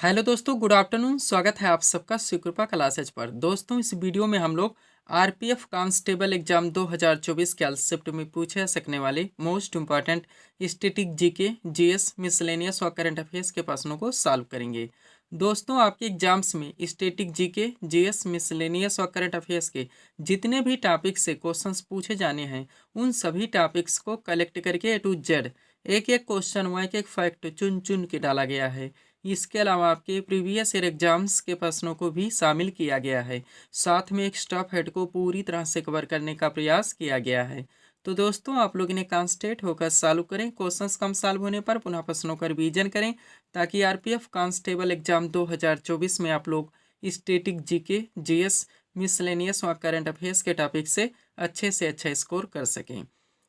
Hello दोस्तों, good afternoon. स्वागत है आप सबका सुकृपा क्लासेज पर। दोस्तों, इस वीडियो में हम लोग आरपीएफ कांस्टेबल एग्जाम 2024 के शिफ्ट में पूछे जा सकने वाले most important static GK, GS, miscellaneous और करंट अफेयर्स के प्रश्नों को सॉल्व करेंगे। दोस्तों, आपके एग्जाम्स में स्टैटिक जीके, जीएस, मिसलेनियस और करंट अफेयर्स के जितने भी टॉपिक से क्वेश्चंस पूछे जाने हैं, उन सभी टॉपिक्स को कलेक्ट करके ए टू जेड एक एक क्वेश्चन व एक एक फैक्ट चुन चुन के डाला गया है। इसके अलावा आपके प्रीवियस ईयर एग्जाम्स के प्रश्नों को भी शामिल किया गया है। साथ में एक स्टॉप हेड को पूरी तरह से कवर करने का प्रयास किया गया है। तो दोस्तों, आप लोग इन्हें कॉन्सेंट्रेट होकर सॉल्व करें। क्वेश्चंस कम सॉल्व होने पर पुनः प्रश्नों का रिवीजन करें, ताकि आरपीएफ कांस्टेबल एग्जाम 2024 में आप लोग स्टैटिक जीके, जीएस, मिसलेनियस और करंट अफेयर्स के टॉपिक से अच्छा स्कोर कर सकें।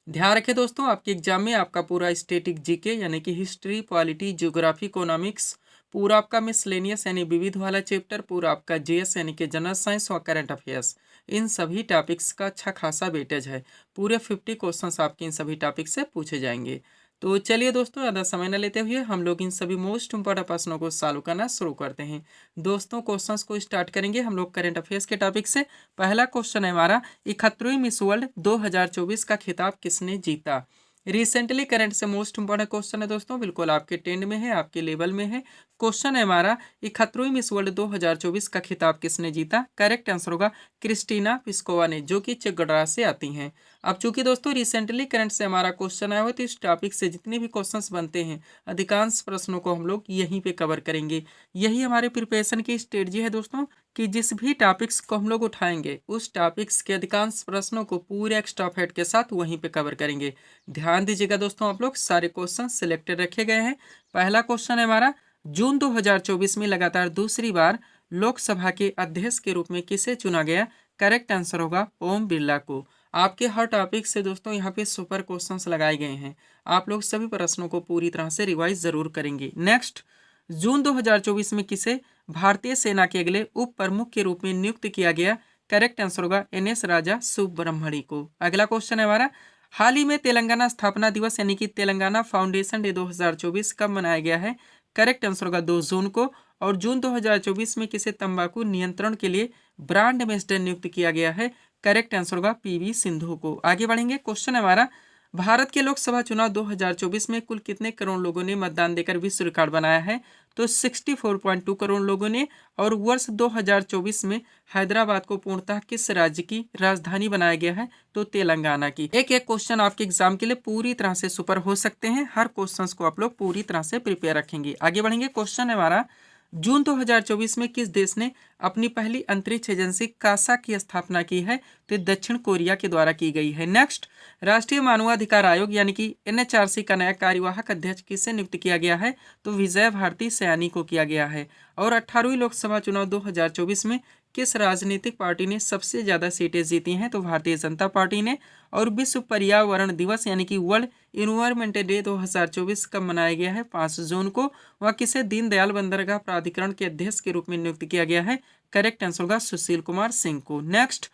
ध्यान रखें दोस्तों, आपके एग्जाम में आपका पूरा स्टैटिक जीके यानी कि हिस्ट्री, पॉलिटी, ज्योग्राफी, इकोनॉमिक्स, पूरा आपका मिसलेनियस यानी विविध वाला चैप्टर, पूरा आपका जीएस यानी कि जनरल साइंस और करंट अफेयर्स, इन सभी टॉपिक्स का अच्छा खासा वेटेज है। पूरे 50 क्वेश्चंस आपके इन सभी टॉपिक से पूछे जाएंगे। तो चलिए दोस्तों, ज़्यादा समय न लेते हुए हम लोग इन सभी मोस्ट इंपॉर्टेंट प्रश्नों को सॉल्व करना शुरू करते हैं। दोस्तों, क्वेश्चंस को स्टार्ट करेंगे हम लोग करंट अफेयर्स के टॉपिक से। पहला क्वेश्चन है हमारा, 71वीं मिस वर्ल्ड 2024 का खिताब किसने जीता। रिसेंटली करंट से मोस्ट इंपॉर्टेंट क्वेश्चन है दोस्तों, बिल्कुल आपके ट्रेंड में है, आपके लेवल में है। क्वेश्चन है हमारा, 71वीं मिस वर्ल्ड 2024 का खिताब किसने जीता। करेक्ट आंसर होगा क्रिस्टीना पिस्कोवा ने, जो कि चेक गणराज्य से आती हैं। अब चूंकि दोस्तों रिसेंटली करंट से हमारा क्वेश्चन आया हुआ, तो इस टॉपिक से जितने भी क्वेश्चंस बनते हैं, अधिकांश प्रश्नों को हम लोग यहीं पे कवर करेंगे। यही हमारे प्रिपरेशन की स्ट्रेटजी है दोस्तों, कि जिस भी टॉपिक्स को हम लोग उठाएंगे, उस टॉपिक्स के अधिकांश प्रश्नों को पूरे एक्स्ट्रा फैक्ट के साथ वहीं पे कवर करेंगे। ध्यान दीजिएगा दोस्तों, आप लोग सारे क्वेश्चन सिलेक्टेड रखे गए हैं। पहला क्वेश्चन है हमारा, जून 2024 में लगातार दूसरी बार लोकसभा के अध्यक्ष के रूप में किसे चुना गया। करेक्ट आंसर होगा ओम बिरला को। आपके हर टॉपिक से दोस्तों यहाँ पे सुपर क्वेश्चंस लगाए गए हैं। आप लोग सभी प्रश्नों को पूरी तरह से रिवाइज जरूर करेंगे। नेक्स्ट, जून 2024 में किसे भारतीय सेना के अगले उप प्रमुख के रूप में नियुक्त किया गया। करेक्ट आंसर होगा एनएस राजा सुब्रह्मण्य को। अगला क्वेश्चन है हमारा, हाल ही में तेलंगाना स्थापना दिवस यानी कि तेलंगाना फाउंडेशन डे 2024 कब मनाया गया है। करेक्ट आंसर होगा 2 जून को। और जून 2024 में किसे तंबाकू नियंत्रण के लिए ब्रांड एम्बेसडर नियुक्त किया गया है। करेक्ट आंसर होगा पीवी सिंधु को। आगे बढ़ेंगे, क्वेश्चन है हमारा, भारत के लोकसभा चुनाव 2024 में कुल कितने करोड़ लोगों ने मतदान देकर विश्व रिकॉर्ड बनाया है। तो 64.2 करोड़ लोगों ने। और वर्ष 2024 में हैदराबाद को पूर्णतः किस राज्य की राजधानी बनाया गया है। तो तेलंगाना की। एक एक क्वेश्चन आपके एग्जाम के लिए पूरी तरह से सुपर हो सकते हैं। हर क्वेश्चंस को आप लोग पूरी तरह से प्रिपेयर रखेंगे। आगे बढ़ेंगे, क्वेश्चन है हमारा, जून 2024 में किस देश ने अपनी पहली अंतरिक्ष एजेंसी कासा की स्थापना की है। तो दक्षिण कोरिया के द्वारा की गई है। नेक्स्ट, राष्ट्रीय मानवाधिकार आयोग यानी कि एनएचआरसी का नया कार्यवाहक अध्यक्ष किसे नियुक्त किया गया है। तो विजय भारती सयानी को किया गया है। और 18वीं लोकसभा चुनाव 2024 में किस राजनीतिक पार्टी ने सबसे ज्यादा सीटें जीती हैं। तो भारतीय जनता पार्टी ने। और विश्व पर्यावरण दिवस यानी कि वर्ल्ड इन्वायरमेंट डे 2024 कब मनाया गया है। 5 जून को। वह किसे दीनदयाल बंदरगाह प्राधिकरण के अध्यक्ष के रूप में नियुक्त किया गया है। करेक्ट आंसर होगा सुशील कुमार सिंह को। नेक्स्ट,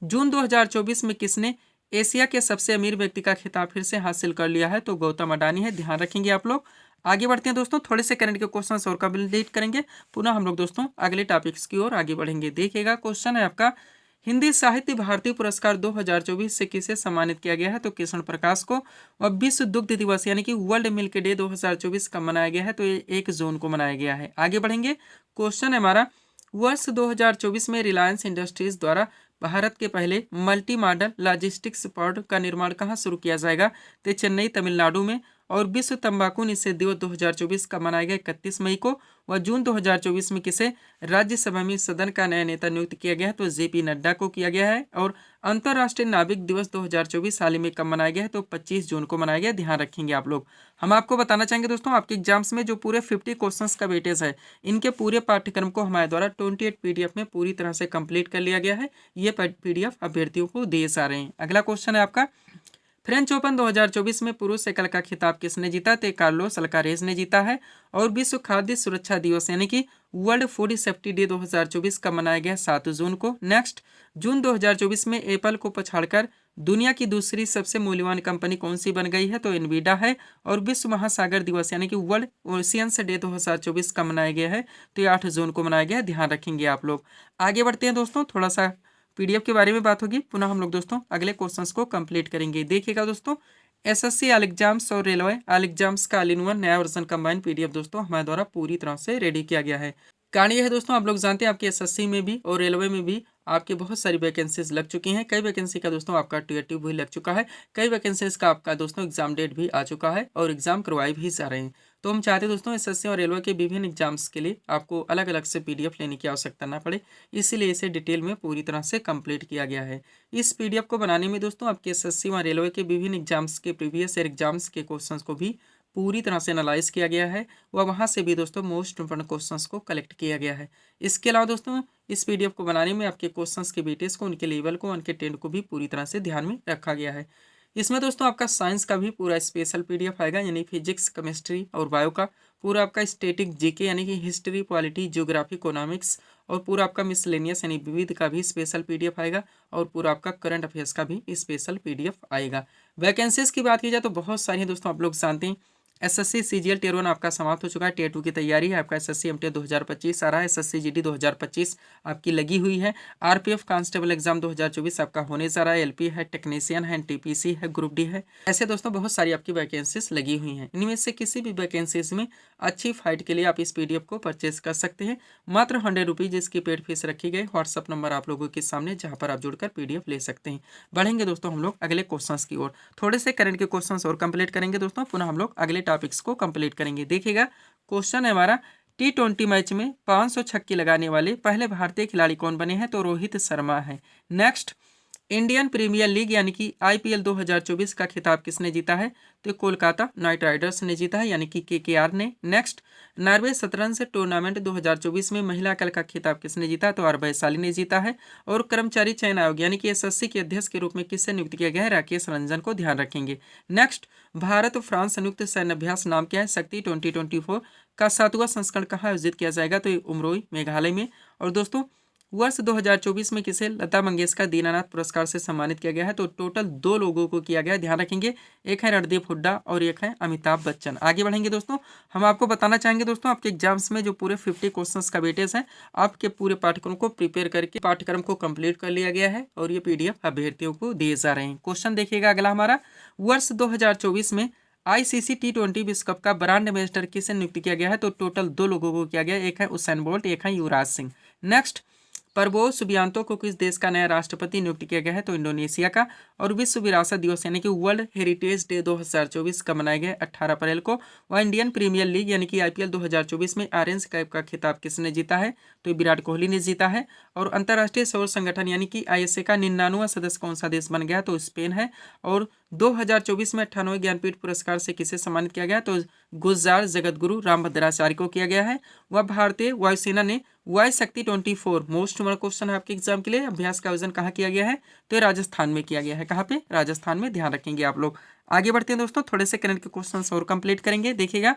जून 2024 में किसने एशिया के सबसे अमीर व्यक्ति का खिताब फिर से हासिल कर लिया है। तो गौतम अडानी है। ध्यान रखेंगे आप लोग। आगे बढ़ते हैं दोस्तों, थोड़े से करंट के क्वेश्चंस और कंप्लीट करेंगे। पुनः हम लोग दोस्तों अगले टॉपिक्स की ओर आगे बढ़ेंगे। देखिएगा, क्वेश्चन है आपका, हिंदी साहित्य भारती पुरस्कार 2024 से किसे सम्मानित किया गया है। तो कृष्ण प्रकाश को। और विश्व दुग्ध दिवस यानी कि वर्ल्ड मिल्क डे 2024 कब मनाया गया है। तो ये 1 जून को मनाया गया है। आगे बढ़ेंगे, क्वेश्चन है हमारा, वर्ष 2024 में रिलायंस इंडस्ट्रीज द्वारा भारत के पहले मल्टी मॉडल लॉजिस्टिक्स पोर्ट का निर्माण कहाँ शुरू किया जाएगा। तो चेन्नई तमिलनाडु में। और विश्व तंबाकू निषेध दिवस 2024 का मनाया गया 31 मई को। वह जून 2024 में किसे राज्यसभा में सदन का नया नेता नियुक्त किया गया है। तो जेपी नड्डा को किया गया है। और अंतर्राष्ट्रीय नाविक दिवस 2024 हाल ही में कब मनाया गया है। तो 25 जून को मनाया गया। ध्यान रखेंगे आप लोग। हम आपको बताना चाहेंगे दोस्तों, आपके एग्जाम्स में जो पूरे 50 क्वेश्चंस का वेटेज है, इनके पूरे पाठ्यक्रम को हमारे द्वारा 28 पीडीएफ में पूरी तरह से कंप्लीट कर लिया गया है। ये पीडीएफ अभ्यर्थियों को दिए जा रहे हैं। अगला क्वेश्चन है आपका, फ्रेंच ओपन 2024 में पुरुष एकल का खिताब किसने जीता। तो कार्लोस अल्कारेज ने जीता है। और विश्व खाद्य सुरक्षा दिवस यानी कि वर्ल्ड फूड सेफ्टी डे 2024 का मनाया गया 7 जून को। नेक्स्ट, जून 2024 में एप्पल को पछाड़कर दुनिया की दूसरी सबसे मूल्यवान कंपनी कौन सी बन गई है? तो एनवीडा है। और विश्व महासागर दिवस यानी कि वर्ल्ड ओशियंस डे 2024 का मनाया गया है, तो ये 8 जून को मनाया गया है, ध्यान रखेंगे आप लोग। आगे बढ़ते हैं दोस्तों, थोड़ा सा पीडीएफ के बारे में बात होगी, पुनः हम लोग दोस्तों अगले क्वेश्चंस को कंप्लीट करेंगे। देखिएगा दोस्तों, एसएससी ऑल एग्जाम्स और रेलवे ऑल एग्जाम्स का ऑल इन वन नया वर्जन कंबाइंड पीडीएफ दोस्तों हमारे द्वारा पूरी तरह से रेडी किया गया है। कारण यह है दोस्तों, आप लोग जानते हैं आपके एसएससी में भी और रेलवे में भी आपके बहुत सारी वैकेंसीज लग चुकी हैं। कई वैकेंसी का दोस्तों आपका टियर 2 भी लग चुका है, कई वैकेंसीज का आपका दोस्तों एग्जाम डेट भी आ चुका है और एग्जाम करवाए भी जा रहे हैं। तो हम चाहते हैं दोस्तों एसएससी और रेलवे के विभिन्न एग्जाम्स के लिए आपको अलग अलग से पीडीएफ लेने की आवश्यकता ना पड़े, इसीलिए इसे डिटेल में पूरी तरह से कंप्लीट किया गया है। इस पीडीएफ को बनाने में दोस्तों आपके एसएससी व रेलवे के विभिन्न एग्जाम्स के प्रीवियस ईयर एग्जाम्स के क्वेश्चन को भी पूरी तरह से एनालाइज किया गया है व वहाँ से भी दोस्तों मोस्ट इंपोर्टेंट क्वेश्चंस को कलेक्ट किया गया है। इसके अलावा दोस्तों इस पीडीएफ को बनाने में आपके क्वेश्चंस के वेटेज को, उनके लेवल को, उनके टेंट को भी पूरी तरह से ध्यान में रखा गया है। इसमें दोस्तों आपका साइंस का भी पूरा स्पेशल पीडीएफ आएगा, यानी फिजिक्स, केमिस्ट्री और बायो का पूरा आपका स्टैटिक जीके यानी कि हिस्ट्री, पॉलिटी, ज्योग्राफी, इकोनॉमिक्स और पूरा आपका मिसलेनियस यानी विविध का भी स्पेशल पीडीएफ आएगा और पूरा आपका करंट अफेयर्स का भी स्पेशल पीडीएफ आएगा। वैकेंसीज की बात की जाए तो बहुत सारी हैं दोस्तों, आप लोग जानते हैं एसएससी सीजीएल टियर 1 आपका समाप्त हो चुका है, टियर 2 की तैयारी है, आपका एसएससी एमटीए 2025 आ रहा है, एसएससी जीडी 2025 आपकी लगी हुई है, आरपीएफ कांस्टेबल एग्जाम 2024 आपका होने जा रहा है, एलपी है, टेक्नीशियन है, टीपीसी है, ग्रुप डी है। ऐसे दोस्तों बहुत सारी आपकी वैकेंसीज लगी हुई हैं। इनमें से किसी भी वैकेंसीज में अच्छी फाइट के लिए आप इस पीडीएफ को परचेज कर सकते हैं। मात्र 100 रुपीज़ इसकी पेड फीस रखी गई। व्हाट्सअप नंबर आप लोगों के सामने, जहाँ पर आप जुड़कर पीडीएफ ले सकते हैं। बढ़ेंगे दोस्तों हम लोग अगले क्वेश्चंस की ओर, थोड़े से करंट के क्वेश्चंस और कंप्लीट करेंगे दोस्तों, पुनः हम लोग अगले टॉपिक्स को कंप्लीट करेंगे। देखिएगा क्वेश्चन है हमारा, T20 मैच में 500 छक्के लगाने वाले पहले भारतीय खिलाड़ी कौन बने हैं? तो रोहित शर्मा है। नेक्स्ट, इंडियन प्रीमियर लीग यानी कि आईपीएल 2024 का खिताब किसने जीता है? तो कोलकाता नाइट राइडर्स ने जीता है, यानी कि केकेआर ने। नेक्स्ट, नॉर्वे शतरंज टूर्नामेंट 2024 में महिला कल का खिताब किसने जीता? तो आर वैशाली ने जीता है। और कर्मचारी चयन आयोग यानी कि एसएससी के अध्यक्ष के रूप में किससे नियुक्त किया गया है? राकेश रंजन को, ध्यान रखेंगे। नेक्स्ट, भारत फ्रांस संयुक्त सैन्य अभ्यास नाम क्या है? शक्ति 2024 का 7वां संस्करण कहाँ आयोजित किया जाएगा? तो उमरोई मेघालय में। और दोस्तों वर्ष 2024 में किसे लता मंगेशकर दीनानाथ पुरस्कार से सम्मानित किया गया है? तो टोटल 2 लोगों को किया गया है, ध्यान रखेंगे। एक है रणदीप हुड्डा और एक है अमिताभ बच्चन। आगे बढ़ेंगे दोस्तों, हम आपको बताना चाहेंगे दोस्तों आपके एग्जाम्स में जो पूरे 50 क्वेश्चंस का वेटेज है, आपके पूरे पाठ्यक्रम को प्रिपेयर करके पाठ्यक्रम को कंप्लीट कर लिया गया है और ये पीडीएफ अभ्यर्थियों को दिए जा रहे हैं। क्वेश्चन देखिएगा अगला हमारा, वर्ष 2024 में आईसीसी T20 विश्व कप का ब्रांड एम्बेसडर किसे नियुक्त किया गया है? तो टोटल 2 लोगों को किया गया, एक है उसेन बोल्ट, एक है युवराज सिंह। नेक्स्ट, परबोस सुबियांतो को किस देश का नया राष्ट्रपति नियुक्त किया गया है? तो इंडोनेशिया का। और विश्व विरासत दिवस यानी कि वर्ल्ड हेरिटेज डे 2024 का मनाया गया 18 अप्रैल को। वह इंडियन प्रीमियर लीग यानी कि आईपीएल 2024 में ऑरेंज कैप का खिताब किसने जीता है? तो विराट कोहली ने जीता है। और अंतर्राष्ट्रीय सौर संगठन यानी कि आईएसए का 99वां सदस्य कौन सा देश बन गया? तो स्पेन है। और 2024 में 98वें ज्ञानपीठ पुरस्कार से किसे सम्मानित किया गया? तो गुलजार जगतगुरु रामभद्राचार्य को किया गया है। वह भारतीय वायुसेना ने वाई शक्ति 24 मोस्ट नंबर क्वेश्चन है आपके एग्जाम के लिए, अभ्यास का आयोजन कहाँ किया गया है? तो ये राजस्थान में किया गया है। कहाँ पे? राजस्थान में, ध्यान रखेंगे आप लोग। आगे बढ़ते हैं दोस्तों, थोड़े से करंट के क्वेश्चन और कंप्लीट करेंगे। देखिएगा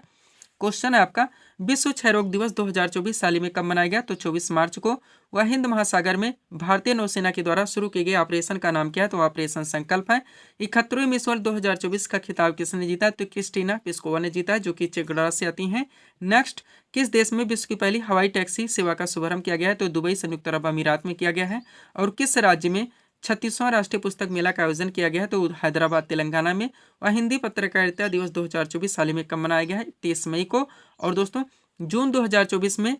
क्वेश्चन है आपका, विश्व क्षय रोग दिवस 2024 साल में कब मनाया गया? तो 24 मार्च को। वह हिंद महासागर में भारतीय नौसेना के द्वारा शुरू किए गए ऑपरेशन का नाम क्या है? तो ऑपरेशन संकल्प है। 71वें मिस वर्ल्ड 2024 का खिताब किसने जीता? तो क्रिस्टीना प्लिस्कोवा ने जीता है, जो कि चेक गणराज्य से आती हैं। नेक्स्ट, किस देश में विश्व की पहली हवाई टैक्सी सेवा का शुभारंभ किया गया है? तो दुबई संयुक्त अरब अमीरात में किया गया है। और किस राज्य में 36वां राष्ट्रीय पुस्तक मेला का आयोजन किया गया है? तो हैदराबाद तेलंगाना में। और हिंदी पत्रकारिता दिवस 2024 साल में कब मनाया गया है? 23 मई को। और दोस्तों जून 2024 में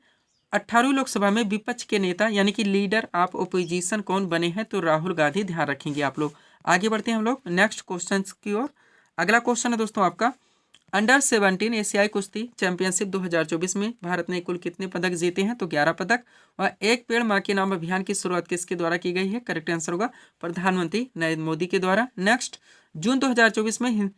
18वीं लोकसभा में विपक्ष के नेता यानी कि लीडर ऑफ ओपोजिशन कौन बने हैं? तो राहुल गांधी, ध्यान रखेंगे आप लोग। आगे बढ़ते हैं हम लोग नेक्स्ट क्वेश्चन की ओर। अगला क्वेश्चन है दोस्तों आपका, अंडर 17 एशियाई कुश्ती चैंपियनशिप 2024 में भारत ने कुल कितने पदक जीते हैं? तो 11 पदक। और एक पेड़ मां के नाम अभियान की शुरुआत किसके द्वारा की गई है? करेक्ट आंसर होगा प्रधानमंत्री नरेंद्र मोदी के द्वारा। नेक्स्ट, जून 2024 में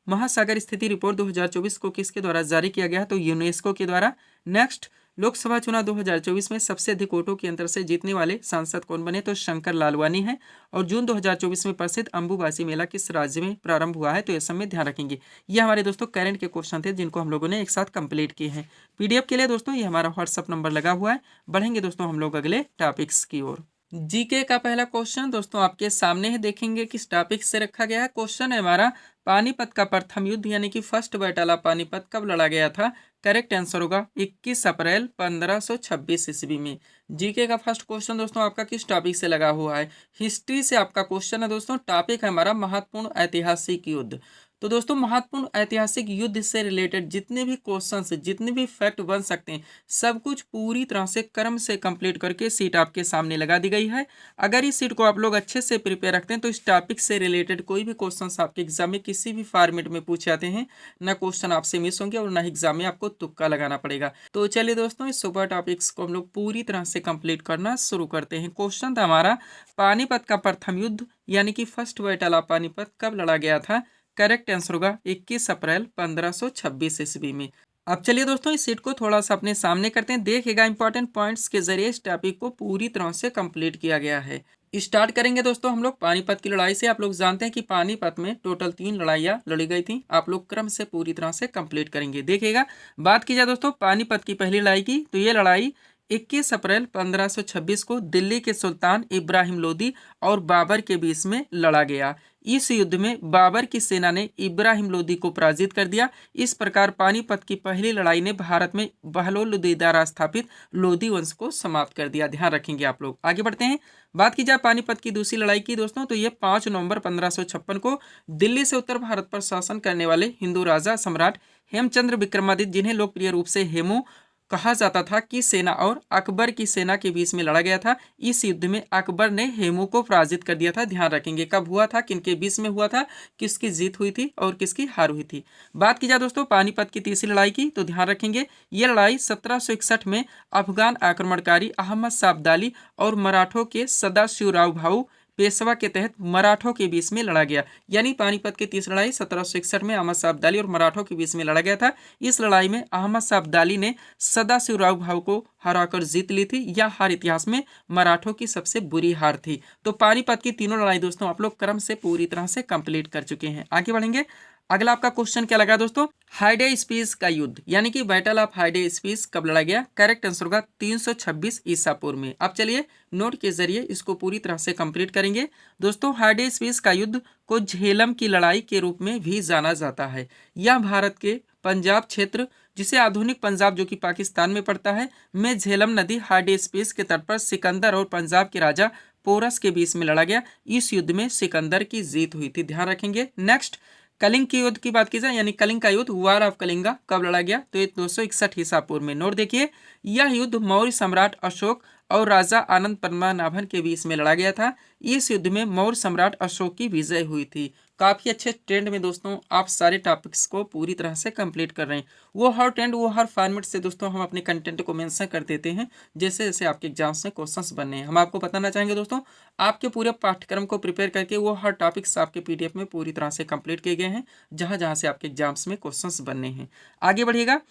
महासागर स्थिति रिपोर्ट 2024 को किसके द्वारा जारी किया गया? तो यूनेस्को के द्वारा। नेक्स्ट, लोकसभा चुनाव 2024 में सबसे अधिक वोटों के अंतर से जीतने वाले सांसद कौन बने? तो शंकर लालवानी है। और जून 2024 में प्रसिद्ध अंबुबासी मेला किस राज्य में प्रारंभ हुआ है? तो ये सब में ध्यान रखेंगे। ये हमारे दोस्तों करंट के क्वेश्चन थे जिनको हम लोगों ने एक साथ कंप्लीट किए हैं। पीडीएफ के लिए दोस्तों ये हमारा व्हाट्सअप नंबर लगा हुआ है। बढ़ेंगे दोस्तों हम लोग अगले टॉपिक्स की ओर। जीके का पहला क्वेश्चन दोस्तों आपके सामने है, देखेंगे किस टॉपिक से रखा गया है। क्वेश्चन है हमारा, पानीपत का प्रथम युद्ध यानी कि फर्स्ट बैटल ऑफ पानीपत कब लड़ा गया था। करेक्ट आंसर होगा 21 अप्रैल 1526 ईस्वी में। जीके का फर्स्ट क्वेश्चन दोस्तों आपका किस टॉपिक से लगा हुआ है। हिस्ट्री से आपका क्वेश्चन है दोस्तों। टॉपिक है हमारा महत्वपूर्ण ऐतिहासिक युद्ध। तो दोस्तों महत्वपूर्ण ऐतिहासिक युद्ध से रिलेटेड जितने भी क्वेश्चन जितने भी फैक्ट बन सकते हैं, सब कुछ पूरी तरह से क्रम से कंप्लीट करके सीट आपके सामने लगा दी गई है। अगर इस सीट को आप लोग अच्छे से प्रिपेयर रखते हैं तो इस टॉपिक से रिलेटेड कोई भी क्वेश्चंस आपके एग्जाम में किसी भी फॉर्मेट में पूछे जाते हैं, ना क्वेश्चन आपसे मिस होंगे और ना एग्जाम में आपको तुक्का लगाना पड़ेगा। तो चलिए दोस्तों इस सुपर टॉपिक्स को हम लोग पूरी तरह से कंप्लीट करना शुरू करते हैं। क्वेश्चन था हमारा, पानीपत का प्रथम युद्ध यानी कि फर्स्ट बैटल ऑफ पानीपत कब लड़ा गया था। करेक्ट आंसर होगा 21 अप्रैल 1526 ईस्वी में। अब चलिए दोस्तों इस सीट को थोड़ा सा अपने सामने करते हैं, देखिएगा इंपॉर्टेंट पॉइंट्स के जरिए इस टॉपिक को पूरी तरह से कंप्लीट किया गया है। स्टार्ट करेंगे दोस्तों हम लोग पानीपत की लड़ाई से। आप लोग जानते हैं कि पानीपत में टोटल 3 लड़ाइयाँ लड़ी गई थी। आप लोग क्रम से पूरी तरह से कंप्लीट करेंगे, देखिएगा। बात की जाए दोस्तों पानीपत की पहली लड़ाई की, तो ये लड़ाई 21 अप्रैल 1526 को दिल्ली के सुल्तान इब्राहिम लोदी और बाबर के बीच में लड़ा गया। इस युद्ध में बाबर की सेना ने इब्राहिम लोदी को पराजित कर दिया। इस प्रकार पानीपत की पहली लड़ाई ने भारत में बहलोल लोदी द्वारा स्थापित लोदी वंश को समाप्त कर दिया। ध्यान रखेंगे आप लोग। आगे बढ़ते हैं। बात की जाए पानीपत की दूसरी लड़ाई की दोस्तों, तो ये 5 नवंबर 1556 को दिल्ली से उत्तर भारत पर शासन करने वाले हिंदू राजा सम्राट हेमचंद्र विक्रमादित्य, जिन्हें लोकप्रिय रूप से हेमू कहा जाता था, की सेना और अकबर की सेना के बीच में लड़ा गया था। इस युद्ध में अकबर ने हेमू को पराजित कर दिया था। ध्यान रखेंगे कब हुआ था, किनके बीच में हुआ था, किसकी जीत हुई थी और किसकी हार हुई थी। बात की जाए दोस्तों पानीपत की तीसरी लड़ाई की, तो ध्यान रखेंगे यह लड़ाई 1761 में अफगान आक्रमणकारी अहमद शाह अब्दाली और मराठों के सदाशिवराव भाऊ पेशवा के तहत मराठों के बीच में लड़ा गया। यानी पानीपत की तीसरी लड़ाई 1761 में अहमद शाह अब्दाली और मराठों के बीच में लड़ा गया था। इस लड़ाई में अहमद शाह अब्दाली ने सदाशिवराव भाऊ को हराकर जीत ली थी। यह हार इतिहास में मराठों की सबसे बुरी हार थी। तो पानीपत की तीनों लड़ाई दोस्तों आप लोग क्रम से पूरी तरह से कंप्लीट कर चुके हैं। आगे बढ़ेंगे। अगला आपका क्वेश्चन क्या लगा दोस्तों, हाइडे स्पीस का युद्ध यानी कि बैटल ऑफ हाइडे स्पीस कब लड़ा गया। करेक्ट आंसर होगा 326 ईसा पूर्व में। अब चलिए नोट के जरिए इसको पूरी तरह से कंप्लीट करेंगे। दोस्तों हाइडे स्पीस का युद्ध को झेलम की लड़ाई के रूप में भी जाना जाता है। यह भारत के पंजाब क्षेत्र, जिसे आधुनिक पंजाब जो कि पाकिस्तान में पड़ता है, में झेलम नदी हाइडे स्पीस के तट पर सिकंदर और पंजाब के राजा पोरस के बीच में लड़ा गया। इस युद्ध में सिकंदर की जीत हुई थी। ध्यान रखेंगे। नेक्स्ट, कलिंग के युद्ध की बात की जाए यानी कलिंग का युद्ध, वार ऑफ कलिंगा, कब लड़ा गया, तो ये 261 ईसा पूर्व में। नोट देखिए यह युद्ध मौर्य सम्राट अशोक और राजा आनंद पद्मनाभन के बीच में लड़ा गया था। इस युद्ध में मौर्य सम्राट अशोक की विजय हुई थी। काफ़ी अच्छे ट्रेंड में दोस्तों आप सारे टॉपिक्स को पूरी तरह से कंप्लीट कर रहे हैं। वो हर ट्रेंड वो हर फॉर्मेट से दोस्तों हम अपने कंटेंट को मेंशन कर देते हैं, जैसे जैसे आपके एग्जाम्स में क्वेश्चंस बनने हैं। हम आपको बताना चाहेंगे दोस्तों आपके पूरे पाठ्यक्रम को प्रिपेयर करके वो हर टॉपिक्स आपके पीडीएफ में पूरी तरह से कंप्लीट किए गए हैं, जहाँ जहाँ से आपके एग्जाम्स में क्वेश्चंस बनने हैं। आगे बढ़िएगा।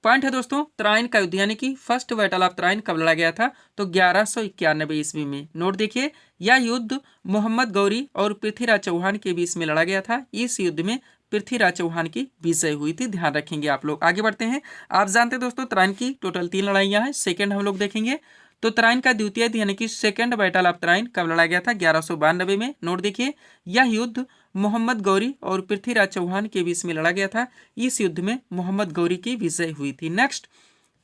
पॉइंट है दोस्तों तराइन का युद्ध यानी कि फर्स्ट बैटल ऑफ तराइन कब लड़ा गया था, तो 1191 ईस्वी में। नोट देखिए यह युद्ध मोहम्मद गौरी और पृथ्वीराज चौहान के बीच में लड़ा गया था। इस युद्ध में पृथ्वीराज चौहान की विजय हुई थी। ध्यान रखेंगे आप लोग। आगे बढ़ते हैं। आप जानते हैं दोस्तों तराइन की टोटल 3 लड़ाइयाँ हैं। सेकेंड हम लोग देखेंगे तो तराइन का द्वितीय यानी कि सेकेंड बैटल ऑफ तराइन कब लड़ा गया था, 1192 में। नोट देखिए यह युद्ध मोहम्मद गौरी और पृथ्वीराज चौहान के बीच में लड़ा गया था। इस युद्ध में मोहम्मद गौरी की विजय हुई थी। नेक्स्ट,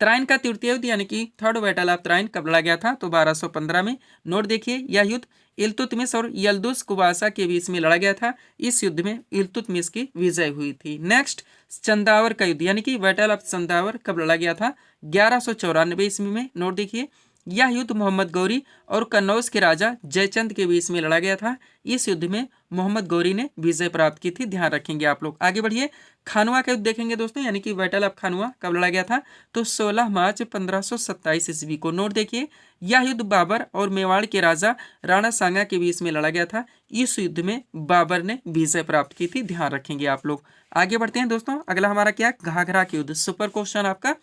तराइन का तृतीय युद्ध यानी कि थर्ड बैटल ऑफ तराइन कब लड़ा गया था, तो 1215 में। नोट देखिए यह युद्ध इल्तुतमिश और यल्दुस कुबासा के बीच में लड़ा गया था। इस युद्ध में इल्तुतमिश की विजय हुई थी। नेक्स्ट, चंदावर का युद्ध यानी कि बैटल ऑफ चंदावर कब लड़ा गया था, 1194 ईस्वी में। नोट देखिए यह युद्ध मोहम्मद गौरी और कन्नौज के राजा जयचंद के बीच में लड़ा गया था। इस युद्ध में मोहम्मद गौरी ने विजय प्राप्त की थी। ध्यान रखेंगे आप लोग। आगे बढ़िए। खानुआ का युद्ध देखेंगे दोस्तों यानी कि बैटल ऑफ खानुआ कब लड़ा गया था, तो 16 मार्च 1527 ईस्वी को। नोट देखिए यह युद्ध बाबर और मेवाड़ के राजा राणा सांगा के बीच में लड़ा गया था। इस युद्ध में बाबर ने विजय प्राप्त की थी। ध्यान रखेंगे आप लोग। आगे बढ़ते हैं दोस्तों। अगला हमारा क्या, घाघरा के युद्ध। सुपर क्वेश्चन आपका।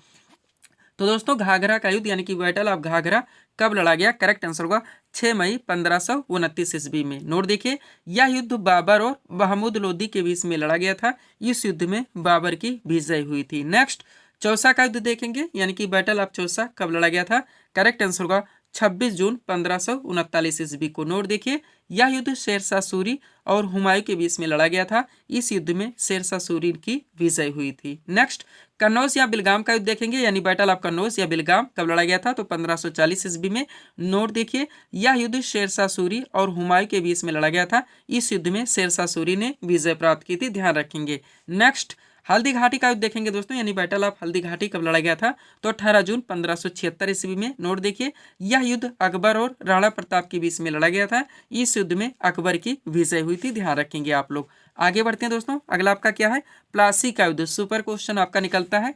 तो दोस्तों घाघरा का युद्ध यानी कि बैटल ऑफ घाघरा कब लड़ा गया, करेक्ट आंसर होगा 6 मई 1529 ईस्वी में। नोट देखिए यह युद्ध बाबर और महमूद लोदी के बीच में लड़ा गया था। इस युद्ध में बाबर की विजय हुई थी। नेक्स्ट, चौसा का युद्ध देखेंगे यानी कि बैटल ऑफ चौसा कब लड़ा गया था, करेक्ट आंसर होगा 26 जून 1539 ईस्वी को। नोट देखिए, यह युद्ध शेरशाह सूरी और हुमायूं के बीच में लड़ा गया था। इस युद्ध में शेरशाह सूरी की विजय हुई थी। नेक्स्ट, कन्नौज या बिलगाम का युद्ध देखेंगे, यानी बैटल ऑफ कन्नौज या बिलगाम कब लड़ा गया था, तो 1540 ईस्वी में। नोट देखिए, यह युद्ध शेरशाह सूरी और हुमायूं के बीच में लड़ा गया था। इस युद्ध में शेरशाह सूरी ने विजय प्राप्त की थी, ध्यान रखेंगे। नेक्स्ट, हल्दी घाटी का युद्ध देखेंगे दोस्तों, यानी बैटल ऑफ हल्दी घाटी कब लड़ा गया था, तो 18 जून 1576 ईस्वी में। नोट देखिए, यह युद्ध अकबर और राणा प्रताप के बीच में लड़ा गया था। इस युद्ध में अकबर की विजय हुई थी, ध्यान रखेंगे आप लोग। आगे बढ़ते हैं दोस्तों, अगला आपका क्या है, प्लासी का युद्ध। सुपर क्वेश्चन आपका निकलता है।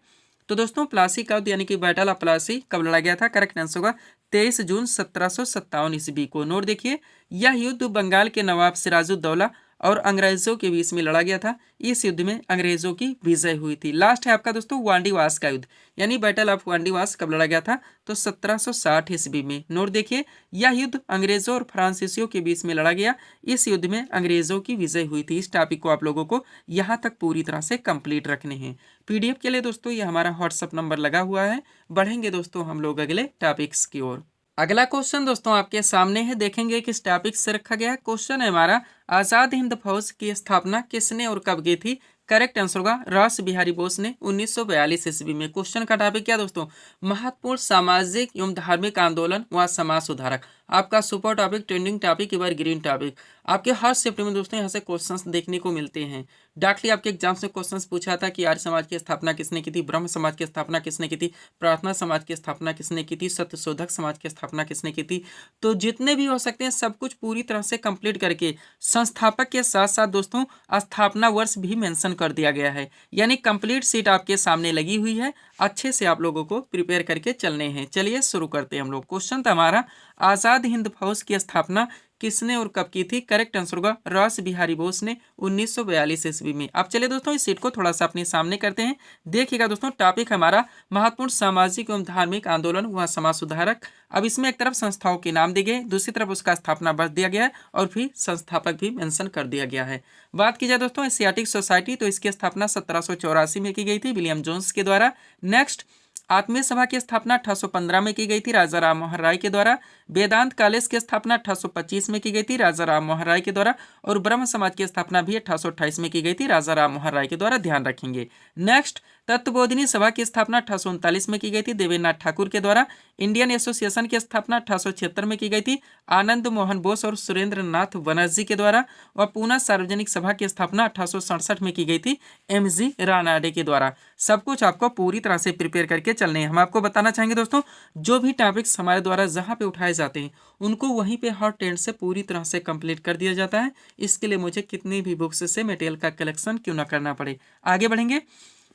तो दोस्तों, प्लासी का युद्ध यानी कि बैटल ऑफ प्लासी कब लड़ा गया था, करेक्ट आंसर होगा 23 जून 1757 ईस्वी को। नोट देखिए, यह युद्ध बंगाल के नवाब सिराजुद्दौला और अंग्रेजों के बीच में लड़ा गया था। इस युद्ध में अंग्रेजों की विजय हुई थी। लास्ट है आपका दोस्तों वांडीवास का युद्ध, यानी बैटल ऑफ वांडीवास कब लड़ा गया था, तो 1760 ईस्वी में। नोट देखिए, यह युद्ध अंग्रेजों और फ्रांसीसियों के बीच में लड़ा गया। इस युद्ध में अंग्रेजों की विजय हुई थी। इस टॉपिक को आप लोगों को यहाँ तक पूरी तरह से कंप्लीट रखने हैं। पीडीएफ के लिए दोस्तों ये हमारा व्हाट्सअप नंबर लगा हुआ है। बढ़ेंगे दोस्तों हम लोग अगले टॉपिक्स की ओर। अगला क्वेश्चन दोस्तों आपके सामने है, देखेंगे किस टॉपिक से रखा गया है। क्वेश्चन है हमारा, आजाद हिंद फौज की स्थापना किसने और कब की थी, करेक्ट आंसर होगा रास बिहारी बोस ने 1942 ईस्वी में। क्वेश्चन का टॉपिक क्या दोस्तों, महत्वपूर्ण सामाजिक एवं धार्मिक आंदोलन व समाज सुधारक। आपका super topic, trending topic, ever green topic. आपके हर शिफ्ट में दोस्तों यहाँ से क्वेश्चंस देखने को मिलते हैं। डायरेक्टली आपके एग्जाम से क्वेश्चंस पूछा था कि आर्य समाज की स्थापना किसने की थी, ब्रह्म समाज की स्थापना किसने की थी, प्रार्थना समाज की स्थापना किसने की थी, सत्यशोधक समाज की स्थापना किसने की थी। तो जितने भी हो सकते हैं सब कुछ पूरी तरह से कंप्लीट करके संस्थापक के साथ साथ दोस्तों स्थापना वर्ष भी मेंशन कर दिया गया है, यानी कंप्लीट सीट आपके सामने लगी हुई है। अच्छे से आप लोगों को प्रिपेयर करके चलने हैं। चलिए शुरू करते हैं हम लोग। क्वेश्चन था हमारा, आजाद हिंद फौज की स्थापना किसने और कब की थी, करेक्ट आंसर होगा रास बिहारी बोस ने 1942 ईस्वी में। अब चलिए दोस्तों इस सीट को थोड़ा सा अपने सामने करते हैं। देखिएगा दोस्तों, टॉपिक हमारा महत्वपूर्ण सामाजिक एवं धार्मिक आंदोलन व समाज सुधारक। अब इसमें एक तरफ संस्थाओं के नाम दिए गए, दूसरी तरफ उसका स्थापना वर्ष दिया गया है और फिर संस्थापक भी मेंशन कर दिया गया है। बात की जाए दोस्तों एशियाटिक सोसाइटी, तो इसकी स्थापना 1784 में की गई थी विलियम जोन्स के द्वारा। नेक्स्ट, आत्मीय सभा की स्थापना 1815 में की गई थी राजा राम मोहन राय के द्वारा। वेदांत कॉलेज की स्थापना 1825 में की गई थी राजा राम मोहन राय के द्वारा। और ब्रह्म समाज की स्थापना भी 1828 में की गई थी राजा राम मोहन राय के द्वारा, ध्यान रखेंगे। नेक्स्ट, तत्वबोधिनी सभा की स्थापना 1839 में की गई थी देवेंद्रनाथ ठाकुर के द्वारा। इंडियन एसोसिएशन की स्थापना 1876 में की गई थी आनंद मोहन बोस और सुरेंद्र नाथ बनर्जी के द्वारा। और पूना सार्वजनिक सभा की स्थापना 1867 में की गई थी एमजी रानाडे के द्वारा। सब कुछ आपको पूरी तरह से प्रिपेयर करके चलने हैं। हम आपको बताना चाहेंगे दोस्तों, जो भी टॉपिक्स हमारे द्वारा जहां पे उठाए जाते हैं उनको वहीं पे हर टेंट से पूरी तरह से कंप्लीट कर दिया जाता है। इसके लिए मुझे कितनी भी बुक्स से मटेरियल का कलेक्शन क्यों ना करना पड़े। आगे बढ़ेंगे।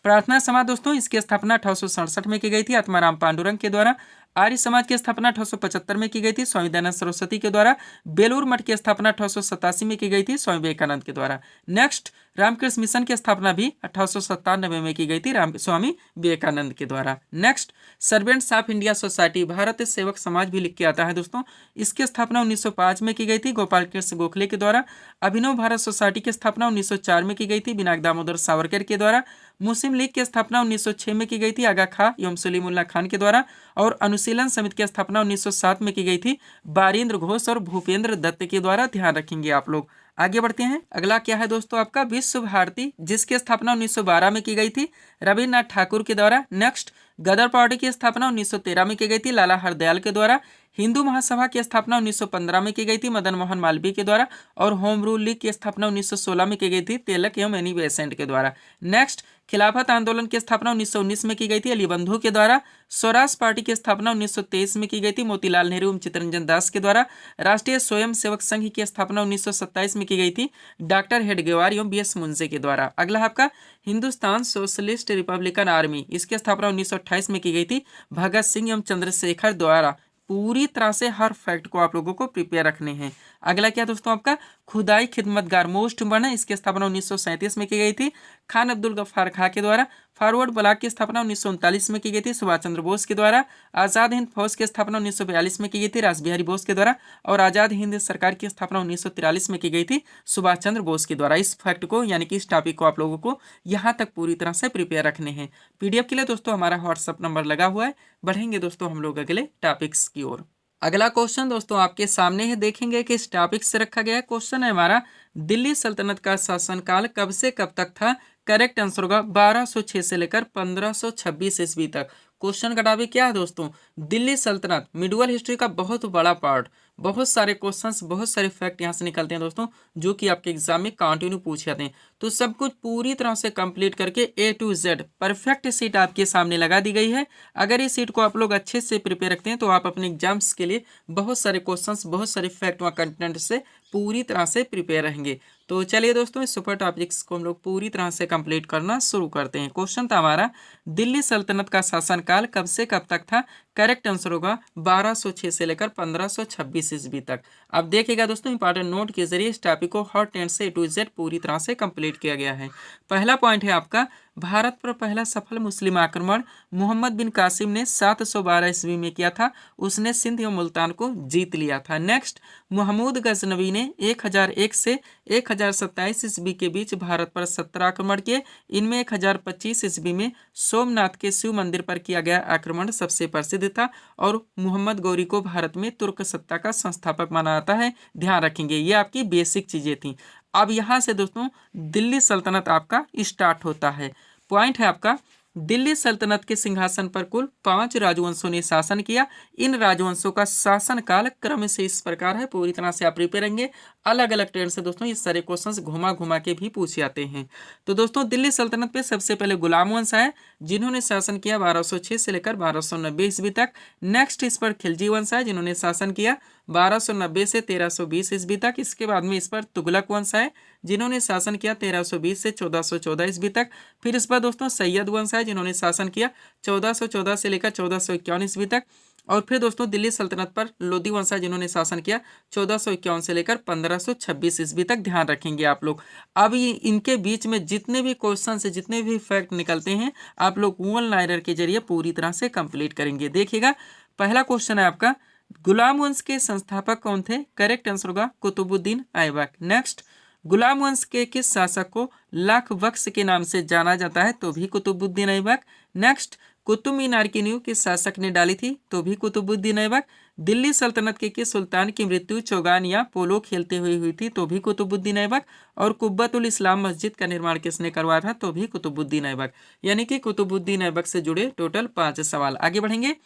प्रार्थना समाज दोस्तों, इसकी स्थापना 1867 में की गई थी आत्माराम पांडुरंग के द्वारा। आर्य समाज की स्थापना 1875 में की गई थी स्वामी दयानंद सरस्वती के द्वारा। बेलूर मठ की स्थापना 1887 में की गई थी स्वामी विवेकानंद के द्वारा। नेक्स्ट, रामकृष्ण मिशन की स्थापना भी 1897 में की गई थी स्वामी विवेकानंद के द्वारा। Next, servants of India society, Bharat सेवक समाज भी लिख के आता है दोस्तों। इसकी स्थापना 1905 में की गई थी गोपाल कृष्ण गोखले के द्वारा। अभिनव भारत सोसाइटी की स्थापना 1904 में की गई थी बिनाक दामोदर सावरकर के द्वारा। मुस्लिम लीग की स्थापना 1906 में की गई थी आगा खां एवं सलीमुल्लाह खान के द्वारा। और अनुशीलन समिति की स्थापना 1907 में की गई थी बारिंद्र घोष और भूपेंद्र दत्त के द्वारा, ध्यान रखेंगे आप लोग। आगे बढ़ते हैं। अगला क्या है दोस्तों आपका, विश्व भारती, जिसकी स्थापना 1912 में की गई थी रविन्द्रनाथ ठाकुर के द्वारा। नेक्स्ट, गदर पार्टी की स्थापना 1913 में की गई थी लाला हरदयाल के द्वारा। हिंदू महासभा की स्थापना 1915 में की गई थी मदन मोहन मालवीय के द्वारा। और होम रूल लीग की स्थापना 1916 में की गई थी तिलक एवं एनी बेसेंट के द्वारा। नेक्स्ट, खिलाफत आंदोलन की स्थापना 1919 में की गई थी अली बंधु के द्वारा। स्वराज पार्टी की स्थापना 1923 में की गई थी मोतीलाल नेहरू एवं चित्तरंजन दास के द्वारा। राष्ट्रीय स्वयं सेवक संघ की स्थापना 1927 में की गई थी डॉक्टर हेडगेवार एवं बीएस मुंजे के द्वारा। अगला आपका हिंदुस्तान सोशलिस्ट रिपब्लिकन आर्मी, इसकी स्थापना 1928 में की गई थी भगत सिंह एवं चंद्रशेखर द्वारा। पूरी तरह से हर फैक्ट को आप लोगों को प्रिपेयर रखने हैं। अगला क्या दोस्तों आपका, खुदाई खिदमतगार मोस्ट इम्पोर्टेंट, इसकी स्थापना 1937 में की गई थी खान अब्दुल गफ्फार खां के द्वारा। फॉरवर्ड ब्लॉक की स्थापना 1939 में की गई थी सुभाष चंद्र बोस के द्वारा। आज़ाद हिंद फौज की स्थापना 1942 में की गई थी रास बिहारी बोस के द्वारा। और आज़ाद हिंद सरकार की स्थापना 1943 में की गई थी सुभाष चंद्र बोस के द्वारा। इस फैक्ट को यानी कि इस टॉपिक को आप लोगों को यहाँ तक पूरी तरह से प्रिपेयर रखने हैं। पीडीएफ के लिए दोस्तों हमारा व्हाट्सअप नंबर लगा हुआ है। बढ़ेंगे दोस्तों हम लोग अगले टॉपिक्स की ओर। अगला क्वेश्चन दोस्तों आपके सामने है, देखेंगे कि इस टॉपिक से रखा गया है। क्वेश्चन है हमारा, दिल्ली सल्तनत का शासनकाल कब से कब तक था? करेक्ट आंसर होगा 1206 से लेकर 1526 ईस्वी तक। क्वेश्चन का टॉपिक क्या है दोस्तों? दिल्ली सल्तनत। मिडुअल हिस्ट्री का बहुत बड़ा पार्ट, बहुत सारे क्वेश्चंस, बहुत सारे फैक्ट यहाँ से निकलते हैं दोस्तों, जो कि आपके एग्जाम में कंटिन्यू पूछे जाते हैं। तो सब कुछ पूरी तरह से कंप्लीट करके A to Z perfect seat आपके सामने लगा दी गई है। अगर इस सीट को आप लोग अच्छे से प्रिपेयर रखते हैं तो आप अपने एग्जाम्स के लिए बहुत सारे क्वेश्चंस, बहुत सारे फैक्ट व कंटेंट से पूरी तरह से प्रिपेयर रहेंगे। तो चलिए दोस्तों, इस सुपर टॉपिक्स को हम लोग पूरी तरह से कंप्लीट करना शुरू करते हैं। क्वेश्चन था हमारा, दिल्ली सल्तनत का शासनकाल कब से कब तक था? करेक्ट आंसर होगा 1206 से लेकर 1526 ईस्वी तक। अब देखिएगा दोस्तों, इंपॉर्टेंट नोट के जरिए इस टॉपिक को हर टेंस से A to Z पूरी तरह से कंप्लीट किया गया है। पहला पॉइंट है आपका, भारत पर पहला सफल मुस्लिम आक्रमण मोहम्मद बिन कासिम ने 712 ईस्वी में किया था। उसने सिंध एवं मुल्तान को जीत लिया था। नेक्स्ट, महमूद गजनवी ने 1001 से 1027 ईस्वी के बीच भारत पर 17 आक्रमण किए। इनमें 1025 ईस्वी में सोमनाथ के शिव मंदिर पर किया गया आक्रमण सबसे प्रसिद्ध था और मोहम्मद गौरी को भारत में तुर्क सत्ता का संस्थापक माना जाता है। ध्यान रखेंगे, ये आपकी बेसिक चीजें थी। अब यहाँ से दोस्तों दिल्ली सल्तनत आपका स्टार्ट होता है। पॉइंट है आपका, दिल्ली सल्तनत के सिंहासन पर कुल 5 राजवंशों ने शासन किया। इन राजवंशों का शासन काल क्रम से इस प्रकार है, पूरी तरह से आप प्रिपेयर रहेंगे। अलग अलग ट्रेंड से दोस्तों ये सारे क्वेश्चंस घुमा घुमा के भी पूछे जाते हैं। तो दोस्तों दिल्ली सल्तनत पे सबसे पहले गुलाम वंश आए, जिन्होंने शासन किया 1206 से लेकर 1290 ईस्वी तक। नेक्स्ट इस पर खिलजी वंश आए, जिन्होंने शासन किया 1290 से 1320 ईस्वी तक। इसके बाद में इस पर तुगलक वंश आए, जिन्होंने शासन किया 1320 से 1414 ईस्वी तक। फिर इस पर दोस्तों सैयद वंश आए, जिन्होंने शासन किया 1414 से लेकर 1451 ईस्वी तक। और फिर दोस्तों दिल्ली सल्तनत पर लोधी वंश आए, जिन्होंने शासन किया 1451 से लेकर 1526 ईस्वी तक। ध्यान रखेंगे आप लोग। अब ये इनके बीच में जितने भी क्वेश्चन से, जितने भी फैक्ट निकलते हैं, आप लोग वन लाइनर के जरिए पूरी तरह से कंप्लीट करेंगे। देखिएगा, पहला क्वेश्चन है आपका, गुलाम वंश के संस्थापक कौन थे? करेक्ट आंसर होगा कुतुबुद्दीन ऐबक। नेक्स्ट, गुलाम वंश के किस शासक को लाख बख्श के नाम से जाना जाता है? तो भी कुतुबुद्दीन ऐबक। नेक्स्ट, कुतुब मीनार की नींव किस शासक ने डाली थी? तो भी कुतुबुद्दीन ऐबक। दिल्ली सल्तनत के किस सुल्तान की मृत्यु चौगान या पोलो खेलते हुए हुई थी? तो भी कुतुबुद्दीन ऐबक। और कुब्बतुल इस्लाम मस्जिद का निर्माण किसने करवाया था? तो भी कुतुबुद्दीन ऐबक। यानी कि कुतुबुद्दीन ऐबक से जुड़े टोटल 5 सवाल। आगे बढ़ेंगे।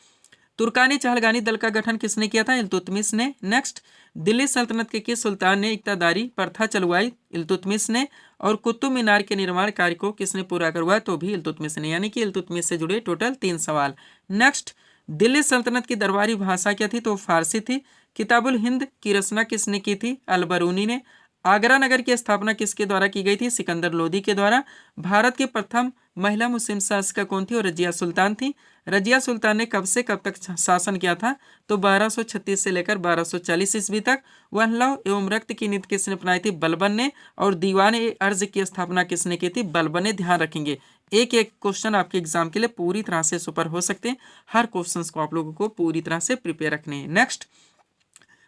तुर्कानी चहलगानी दल का गठन किसने किया था? इल्तुतमिश ने। नेक्स्ट, दिल्ली सल्तनत के किस सुल्तान ने इक्तादारी प्रथा चलवाई? इल्तुतमिश ने। और कुतुब मीनार के निर्माण कार्य को किसने पूरा करवाया? तो भी इल्तुतमिश ने। यानी कि इल्तुतमिश से जुड़े टोटल 3 सवाल। नेक्स्ट, दिल्ली सल्तनत की दरबारी भाषा क्या थी? तो फारसी थी। किताबुल हिंद की रचना किसने की थी? अलबरूनी ने। आगरा नगर की स्थापना किसके द्वारा की गई थी? सिकंदर लोदी के द्वारा। भारत की प्रथम महिला मुस्लिम शासिका कौन थी? और रजिया सुल्तान थी। रजिया सुल्तान ने कब से कब तक शासन किया था? तो 1236 से लेकर 1240 ईस्वी तक। वह लौह एवं रक्त की नीति किसने अपनाई थी? बलबन ने। और दीवान ए अर्ज की स्थापना किसने की थी? बलबन ने। ध्यान रखेंगे, एक एक क्वेश्चन आपके एग्जाम के लिए पूरी तरह से सुपर हो सकते हैं। हर क्वेश्चन को आप लोगों को पूरी तरह से प्रिपेयर रखने हैं। नेक्स्ट,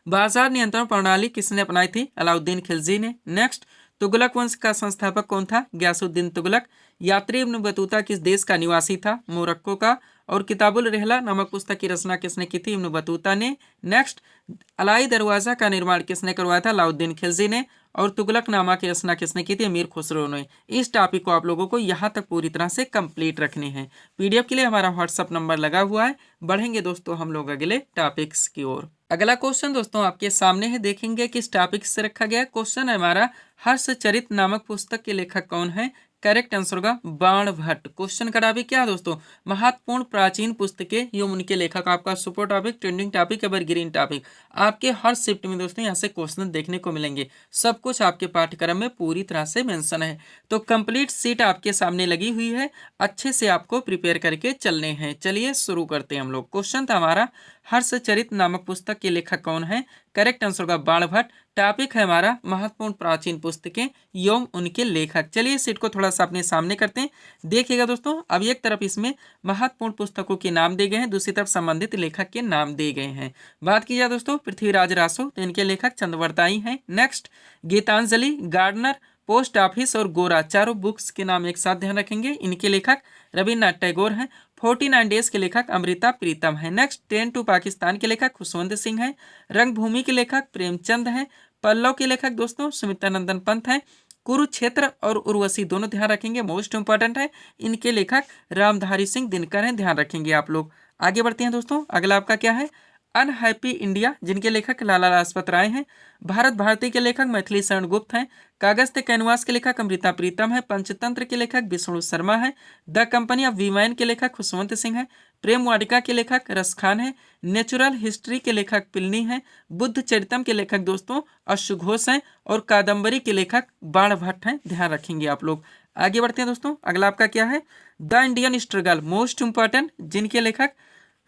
बाजार नियंत्रण प्रणाली किसने अपनाई थी? अलाउद्दीन खिलजी ने। नेक्स्ट, तुगलक वंश का संस्थापक कौन था? गयासुद्दीन तुगलक। यात्री इब्न बतूता किस देश का निवासी था? मोरक्को का। और किताबुल रहला नामक पुस्तक की रचना किसने की थी? इब्न बतूता ने। नेक्स्ट, अलाई दरवाजा का निर्माण किसने करवाया था? अलाउद्दीन खिलजी ने। और तुगलक नामा की रचना किसने की थी? अमीर खुसरो ने। इस टॉपिक को आप लोगों को यहाँ तक पूरी तरह से कंप्लीट रखने हैं। पीडीएफ के लिए हमारा व्हाट्सअप नंबर लगा हुआ है। बढ़ेंगे दोस्तों हम लोग अगले टॉपिक्स की ओर। अगला क्वेश्चन दोस्तों आपके सामने है, देखेंगे किस टॉपिक से रखा गया। क्वेश्चन है हमारा, हर्षचरित नामक पुस्तक के लेखक कौन है? करेक्ट आंसर होगा बाण भट्ट। क्वेश्चन का टॉपिक क्या है दोस्तों? महत्वपूर्ण प्राचीन पुस्तकें एवं उनके लेखक। आपका super topic, trending topic, evergreen topic. आपके हर शिफ्ट में दोस्तों यहाँ से क्वेश्चन देखने को मिलेंगे। सब कुछ आपके पाठ्यक्रम में पूरी तरह से मेंशन है। तो कंप्लीट सीट आपके सामने लगी हुई है, अच्छे से आपको प्रिपेयर करके चलने हैं। चलिए शुरू करते हैं हम लोग। क्वेश्चन था हमारा, हर्षचरित नामक पुस्तक के लेखक कौन है? करेक्ट आंसर होगा बाण भट्ट। टॉपिक है हमारा महत्वपूर्ण प्राचीन पुस्तकें एवं उनके लेखक। चलिए सीट को थोड़ा सा अपने सामने करते हैं। देखिएगा दोस्तों, अब एक तरफ इसमें महत्वपूर्ण पुस्तकों के नाम दिए गए हैं, दूसरी तरफ संबंधित लेखक के नाम दिए गए हैं। बात की जाए दोस्तों पृथ्वीराज रासो, तो इनके लेखक चंद्रवरदाई हैं। Next, Gitanjali, Gardener, post office और गोरा, चारों बुक्स के नाम एक साथ ध्यान रखेंगे। इनके लेखक रविन्द्रनाथ टैगोर हैं। 49 डेज के लेखक अमृता प्रीतम है। नेक्स्ट, ट्रेन टू पाकिस्तान के लेखक खुशवंत सिंह है। रंगभूमि के लेखक प्रेमचंद है। पल्लव के लेखक दोस्तों सुमित्रानंदन पंत है। कुरुक्षेत्र और उर्वशी दोनों ध्यान रखेंगे, मोस्ट इंपॉर्टेंट है, इनके लेखक रामधारी सिंह दिनकर हैं, ध्यान रखेंगे आप लोग। आगे बढ़ते हैं दोस्तों, अगला आपका क्या है, अनहैप्पी इंडिया, जिनके लेखक लाला लाजपत राय हैं। भारत भारती के लेखक मैथिली शरण गुप्त हैं। कागज ते कैनवास के लेखक अमृता प्रीतम है। पंचतंत्र के लेखक विष्णु शर्मा है। द कंपनी ऑफ वीमैन के लेखक खुशवंत सिंह है। प्रेम वाटिका के लेखक रस खान है। नेचुरल हिस्ट्री के लेखक पिलनी है। बुद्ध चरितम के लेखक दोस्तों अश्व घोष हैं। और कादम्बरी के लेखक बाण भट्ट हैं, ध्यान रखेंगे आप लोग। आगे बढ़ते हैं दोस्तों, अगला आपका क्या है, the Indian struggle, most important, जिनके लेखक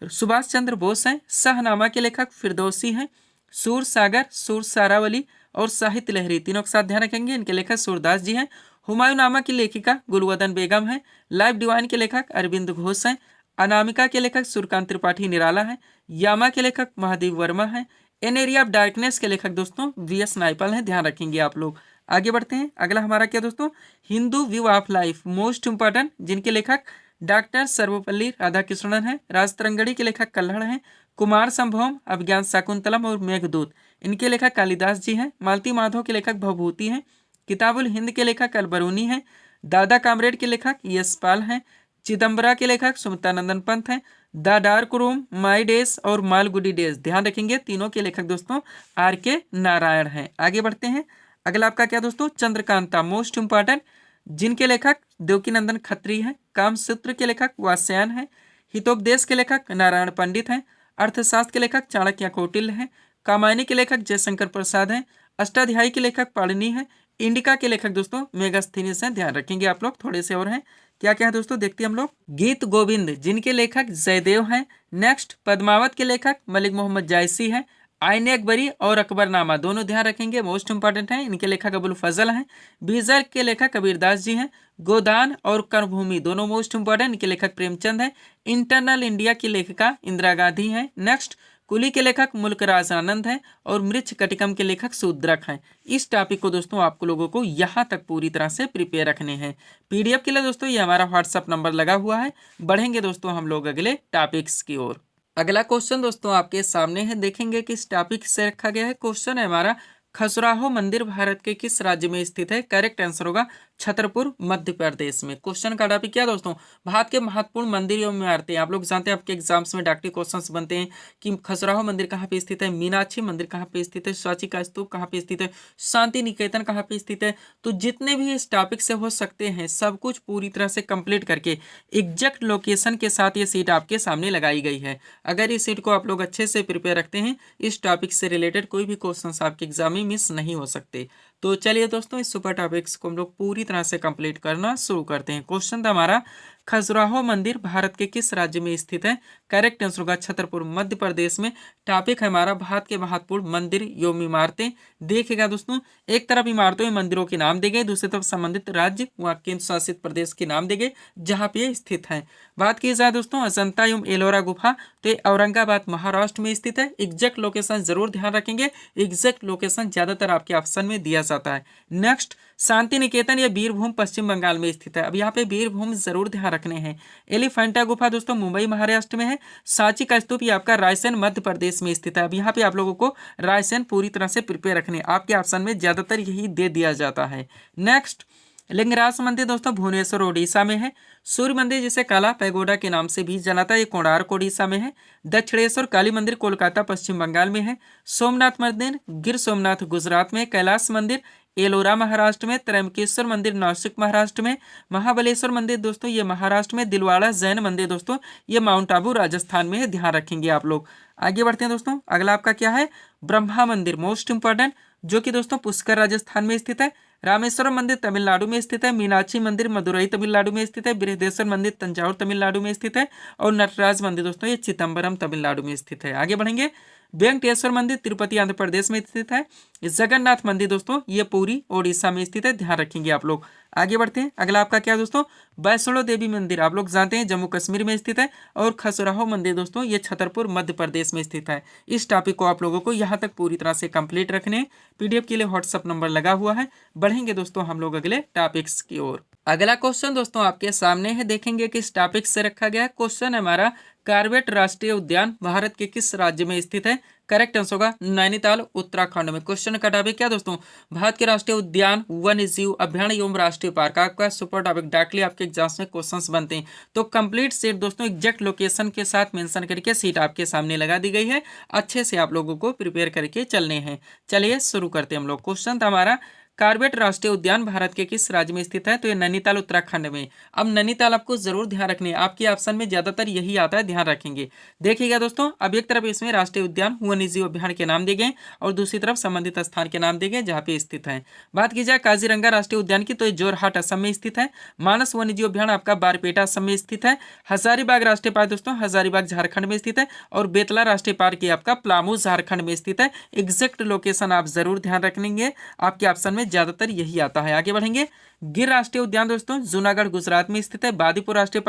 सुभाष चंद्र बोस हैं। शाहनामा के लेखक फिरदौसी हैं। सूर सागर, सूर सारावली और साहित्य लहरी तीनों के साथ ध्यान रखेंगे, इनके लेखक सूरदास जी हैं। हुमायूं नामा की लेखिका गुलवदन बेगम है। लाइफ डिवाइन के लेखक अरविंद घोष हैं। अनामिका के लेखक सूर्यकांत त्रिपाठी निराला हैं। यामा के लेखक महादेव वर्मा हैं। एन एरिया ऑफ डार्कनेस के लेखक दोस्तों वी.एस. नायपल हैं, ध्यान रखेंगे आप लोग। आगे बढ़ते हैं, अगला हमारा क्या दोस्तों, Hindu view of life, most important, जिनके लेखक डॉक्टर सर्वपल्ली राधाकृष्णन है। राजतरंगड़ी के लेखक कल्हड़ हैं। कुमार संभवम, अभिज्ञान शाकुंतलम और मेघदूत, इनके लेखक कालिदास जी हैं। मालती माधव के लेखक भवभूति हैं। किताबुल हिंद के लेखक अलबरूनी हैं। दादा कामरेड के लेखक यशपाल हैं। चिदम्बरा के लेखक सुमित्रानंदन पंत हैं। The dark room, my days और मालगुडी डेज, ध्यान रखेंगे, तीनों के लेखक दोस्तों R.K. नारायण हैं। आगे बढ़ते हैं, अगला आपका क्या दोस्तों, चंद्रकांता, मोस्ट इंपॉर्टेंट, जिनके लेखक देवकीनंदन खत्री हैं। कामसूत्र के लेखक वात्स्यायन हैं। हितोपदेश के लेखक नारायण पंडित हैं। अर्थशास्त्र के लेखक चाणक्य कौटिल्य हैं। कामायनी के लेखक जयशंकर प्रसाद हैं। अष्टाध्यायी के लेखक पाणिनि हैं। इंडिका के लेखक दोस्तों मेगास्थीनिस हैं, ध्यान रखेंगे आप लोग। थोड़े से और हैं, क्या क्या है दोस्तों, देखते हैं हम लोग। गीत गोविंद, जिनके लेखक जयदेव हैं। नेक्स्ट, पद्मावत के लेखक मलिक मोहम्मद जायसी हैं। आईने अकबरी और अकबरनामा दोनों ध्यान रखेंगे, मोस्ट इंपॉर्टेंट हैं, इनके लेखक अबुल फजल हैं। बीजर के लेखक कबीरदास जी हैं। गोदान और कर्मभूमि दोनों मोस्ट इंपॉर्टेंट, इनके लेखक प्रेमचंद हैं। इंटरनल इंडिया की लेखिका इंदिरा गांधी हैं। नेक्स्ट, कुली के लेखक मुल्कराज आनंद हैं। और मृच्छ कटिकम के लेखक शूद्रक हैं। इस टॉपिक को दोस्तों आपको लोगों को यहाँ तक पूरी तरह से प्रिपेयर रखने हैं। PDF के लिए दोस्तों ये हमारा व्हाट्सअप नंबर लगा हुआ है। बढ़ेंगे दोस्तों हम लोग अगले टॉपिक्स की ओर। अगला क्वेश्चन दोस्तों आपके सामने है, देखेंगे किस टॉपिक से रखा गया है। क्वेश्चन है हमारा, खजुराहो मंदिर भारत के किस राज्य में स्थित है। करेक्ट आंसर होगा छतरपुर मध्य प्रदेश में। क्वेश्चन का टॉपिक क्या दोस्तों, भारत के महत्वपूर्ण मंदिर एवं इमारतें। आप लोग जानते हैं आपके एग्जाम्स में डॉक्टरी क्वेश्चंस बनते हैं कि खजुराहो मंदिर कहाँ पे स्थित है, मीनाक्षी मंदिर कहाँ पे स्थित है, सांची का स्तूप कहाँ पे स्थित है, शांति निकेतन कहाँ पे स्थित है। तो जितने भी इस टॉपिक से हो सकते हैं सब कुछ पूरी तरह से कंप्लीट करके एग्जैक्ट लोकेशन के साथ ये सीट आपके सामने लगाई गई है। अगर इस सीट को आप लोग अच्छे से प्रिपेयर रखते हैं, इस टॉपिक से रिलेटेड कोई भी क्वेश्चन आपके एग्जाम में मिस नहीं हो सकते। तो चलिए दोस्तों इस सुपर टॉपिक्स को हम लोग पूरी तरह से कंप्लीट करना शुरू करते हैं। क्वेश्चन था हमारा, खजुराहो मंदिर भारत के किस राज्य में स्थित है। करेक्ट आंसर होगा छतरपुर मध्य प्रदेश में। टॉपिक है हमारा भारत के महत्वपूर्ण मंदिर एवं इमारतें। देखिएगा दोस्तों, एक तरफ इमारतों में मंदिरों के नाम दिए गए, दूसरी तरफ संबंधित राज्य व केंद्र शासित प्रदेश के नाम दिए गए जहाँ पे स्थित है। बात की जाए दोस्तों अजंता एवं एलोरा गुफा, तो ये औरंगाबाद महाराष्ट्र में स्थित है। एग्जैक्ट लोकेशन जरूर ध्यान रखेंगे, एग्जैक्ट लोकेशन ज्यादातर आपके ऑप्शन में दिया जाता है। नेक्स्ट, शांति निकेतन या बीरभूम पश्चिम बंगाल में स्थित है। अब यहाँ पे बीरभूम जरूर ध्यान रखने हैं। एलिफेंटा गुफा दोस्तों मुंबई महाराष्ट्र में है। सांची का स्तूप ये आपका रायसेन मध्य प्रदेश में स्थित है। अब यहाँ पे आप लोगों को रायसेन पूरी तरह से प्रिपेयर रखने, आपके ऑप्शन में ज्यादातर यही दे दिया जाता है। नेक्स्ट, लिंगराज मंदिर दोस्तों भुवनेश्वर ओडिशा में है। सूर्य मंदिर जिसे काला पैगोडा के नाम से भी जाना, ये कोणार्क ओडिशा में है। दक्षिणेश्वर काली मंदिर कोलकाता पश्चिम बंगाल में है। सोमनाथ मंदिर गिर सोमनाथ गुजरात में। कैलाश मंदिर एलोरा महाराष्ट्र में। त्रयंबकेश्वर मंदिर नासिक महाराष्ट्र में। महाबलेश्वर मंदिर दोस्तों ये महाराष्ट्र में। दिलवाड़ा जैन मंदिर दोस्तों ये माउंट आबू राजस्थान में है, ध्यान रखेंगे आप लोग। आगे बढ़ते हैं दोस्तों, अगला आपका क्या है, ब्रह्मा मंदिर मोस्ट इंपॉर्टेंट, जो कि दोस्तों पुष्कर राजस्थान में स्थित है। रामेश्वरम मंदिर तमिलनाडु में स्थित है। मीनाक्षी मंदिर मदुरई तमिलनाडु में स्थित है। बृहदेश्वर मंदिर तंजावुर तमिलनाडु में स्थित है। और नटराज मंदिर दोस्तों ये चिदम्बरम तमिलनाडु में स्थित है। आगे बढ़ेंगे, वेंकटेश्वर मंदिर तिरुपति आंध्र प्रदेश में स्थित है। जगन्नाथ मंदिर दोस्तों ये पूरी ओडिशा में स्थित है, ध्यान रखेंगे आप लोग। आगे बढ़ते हैं, अगला आपका क्या दोस्तों, वैष्णो देवी मंदिर आप लोग जानते हैं जम्मू कश्मीर में स्थित है। और खजुराहो मंदिर दोस्तों ये छतरपुर मध्य प्रदेश में स्थित है। इस टॉपिक को आप लोगों को यहाँ तक पूरी तरह से कंप्लीट रखने। PDF के लिए व्हाट्सअप नंबर लगा हुआ है। बढ़ेंगे दोस्तों हम लोग अगले टॉपिक्स की ओर। अगला क्वेश्चन दोस्तों आपके सामने है, देखेंगे किस टॉपिक से रखा गया है। क्वेश्चन है हमारा, कॉर्बेट राष्ट्रीय उद्यान भारत के किस राज्य में स्थित है। करेक्ट आंसर होगा नैनीताल उत्तराखंड में। क्वेश्चन का टॉपिक क्या दोस्तों, भारत के राष्ट्रीय उद्यान, वन्य जीव अभ्यारण्य एवं राष्ट्रीय पार्क। आपका सुपर टॉपिक डायरेक्टली आपके एग्जाम्स में क्वेश्चंस बनते हैं, तो कंप्लीट सेट दोस्तों एग्जैक्ट लोकेशन के साथ मेंशन करके सीट आपके सामने लगा दी गई है। अच्छे से आप लोगों को प्रिपेयर करके चलने हैं। चलिए शुरू करते हैं हम लोग। क्वेश्चन था हमारा, कॉर्बेट राष्ट्रीय उद्यान भारत के किस राज्य में स्थित है। तो ये नैनीताल उत्तराखंड में। अब नैनीताल आपको जरूर ध्यान रखने, आपके ऑप्शन में ज्यादातर यही आता है, ध्यान रखेंगे। देखिएगा दोस्तों, अब एक तरफ इसमें राष्ट्रीय उद्यान वन्यजीव अभ्यारण्य के नाम दिए गए और दूसरी तरफ संबंधित स्थान के नाम दिए गए जहाँ पे स्थित है। बात की जाए काजीरंगा राष्ट्रीय उद्यान की, तो ये जोरहाट असम में स्थित है। मानस वन्यजीव अभ्यारण्य आपका बारपेटा असम में स्थित है। हजारीबाग राष्ट्रीय पार्क दोस्तों हजारीबाग झारखंड में स्थित है। और बेतला राष्ट्रीय पार्क ये आपका पलामू झारखंड में स्थित है। एग्जैक्ट लोकेशन आप जरूर ध्यान रखेंगे, आपके ऑप्शन में ज्यादातर यही आता है। आगे बढ़ेंगे, गिर राष्ट्रीय उद्यान दोस्तों जूनागढ़ गुजरात में स्थित है। बादीपुर राष्ट्रीय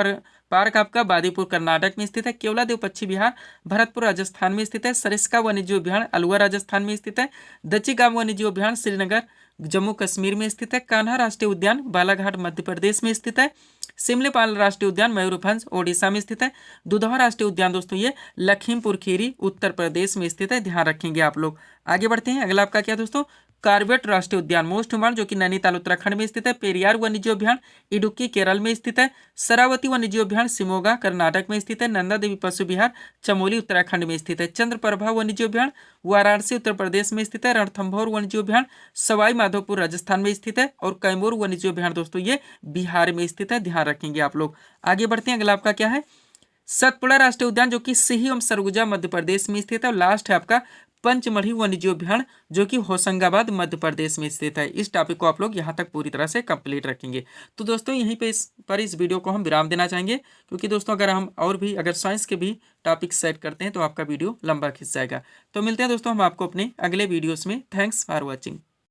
पार्क आपका बादीपुर कर्नाटक में स्थित है। केवलादेव पश्चिम बिहार भरतपुर राजस्थान में स्थित है। सरिस्का वन्यजीव अभ्यारण्य अलवर राजस्थान में स्थित है। दच्चीगाम वन्यजीव अभ्यारण्य श्रीनगर जम्मू कश्मीर में स्थित है। कान्हा राष्ट्रीय उद्यान बालाघाट मध्य प्रदेश में स्थित है। सिमलीपाल राष्ट्रीय उद्यान मयूरभंज ओडिशा में स्थित है। दुधवा राष्ट्रीय उद्यान दोस्तों ये लखीमपुर खीरी उत्तर प्रदेश में स्थित है, ध्यान रखेंगे आप लोग। आगे बढ़ते हैं, अगला आपका क्या दोस्तों, कॉर्बेट राष्ट्रीय उद्यान मोस्ट हिमालय जो कि नैनीताल उत्तराखंड में स्थित है। पेरियार वन्यजीव अभ्यारण्य इडुक्की केरल में स्थित है। शरावती वन्यजीव अभ्यारण्य शिमोगा कर्नाटक में स्थित है। नंदा देवी पशु विहार चमोली उत्तराखंड में स्थित है। चंद्रप्रभा वन्यजीव अभ्यारण्य वाराणसी उत्तर प्रदेश में स्थित है। रणथंभौर वन्यजीव अभ्यारण्य सवाई माधोपुर राजस्थान में स्थित है। और कैमूर वन्यजीव अभ्यारण्य दोस्तों ये बिहार में स्थित है, ध्यान रखेंगे आप लोग। आगे बढ़ते हैं, अगला आपका क्या है, सतपुड़ा राष्ट्रीय उद्यान जो कि सिही एवं सरगुजा मध्य प्रदेश में स्थित है। और लास्ट है आपका पंचमढ़ी वन्यजीव अभ्यारण्य जो कि होशंगाबाद मध्य प्रदेश में स्थित है। इस टॉपिक को आप लोग यहाँ तक पूरी तरह से कंप्लीट रखेंगे। तो दोस्तों यहीं पे इस वीडियो को हम विराम देना चाहेंगे, क्योंकि दोस्तों अगर हम और भी अगर साइंस के भी टॉपिक सेट करते हैं तो आपका वीडियो लंबा खिंच जाएगा। तो मिलते हैं दोस्तों हम आपको अपने अगले वीडियोस में। Thanks for watching.